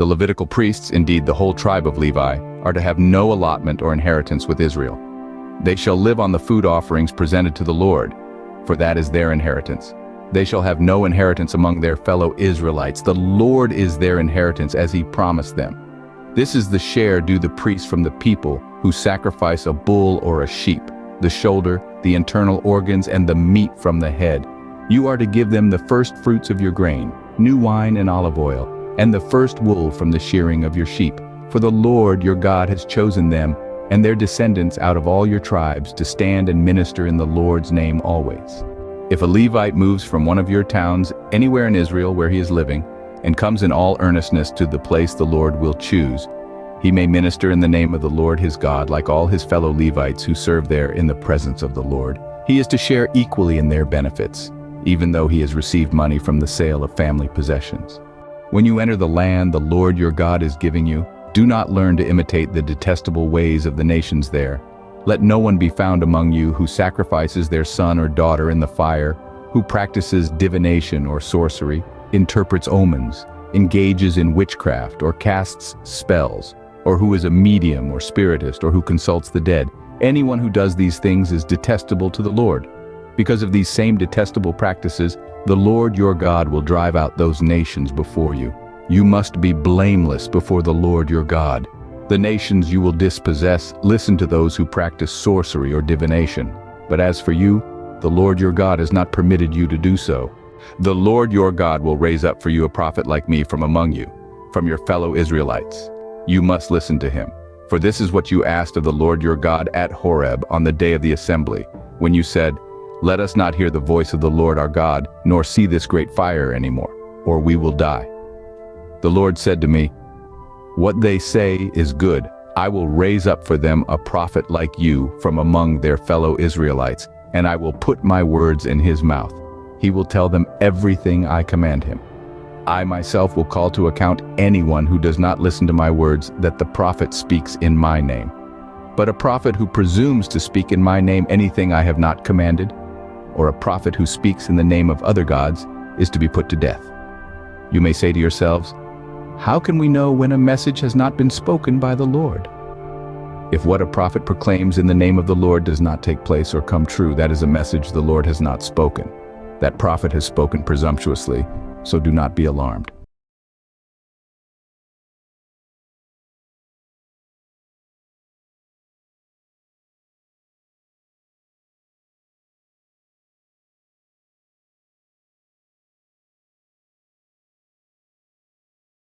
The Levitical priests, indeed the whole tribe of Levi, are to have no allotment or inheritance with Israel. They shall live on the food offerings presented to the Lord, for that is their inheritance. They shall have no inheritance among their fellow Israelites. The Lord is their inheritance, as he promised them. This is the share due the priests from the people who sacrifice a bull or a sheep, the shoulder, the internal organs, and the meat from the head. You are to give them the first fruits of your grain, new wine and olive oil, and the first wool from the shearing of your sheep. For the Lord your God has chosen them and their descendants out of all your tribes to stand and minister in the Lord's name always. If a Levite moves from one of your towns anywhere in Israel where he is living, and comes in all earnestness to the place the Lord will choose, he may minister in the name of the Lord his God like all his fellow Levites who serve there in the presence of the Lord. He is to share equally in their benefits, even though he has received money from the sale of family possessions. When you enter the land the Lord your God is giving you, do not learn to imitate the detestable ways of the nations there. Let no one be found among you who sacrifices their son or daughter in the fire, who practices divination or sorcery, interprets omens, engages in witchcraft or casts spells, or who is a medium or spiritist, or who consults the dead. Anyone who does these things is detestable to the Lord. Because of these same detestable practices, the Lord your God will drive out those nations before you. You must be blameless before the Lord your God. The nations you will dispossess listen to those who practice sorcery or divination. But as for you, the Lord your God has not permitted you to do so. The Lord your God will raise up for you a prophet like me from among you, from your fellow Israelites. You must listen to him. For this is what you asked of the Lord your God at Horeb on the day of the assembly, when you said, "Let us not hear the voice of the Lord our God, nor see this great fire anymore, or we will die." The Lord said to me, "What they say is good. I will raise up for them a prophet like you from among their fellow Israelites, and I will put my words in his mouth. He will tell them everything I command him. I myself will call to account anyone who does not listen to my words, that the prophet speaks in my name. But a prophet who presumes to speak in my name anything I have not commanded, or a prophet who speaks in the name of other gods, is to be put to death." You may say to yourselves, "How can we know when a message has not been spoken by the Lord?" If what a prophet proclaims in the name of the Lord does not take place or come true, that is a message the Lord has not spoken. That prophet has spoken presumptuously, so do not be alarmed.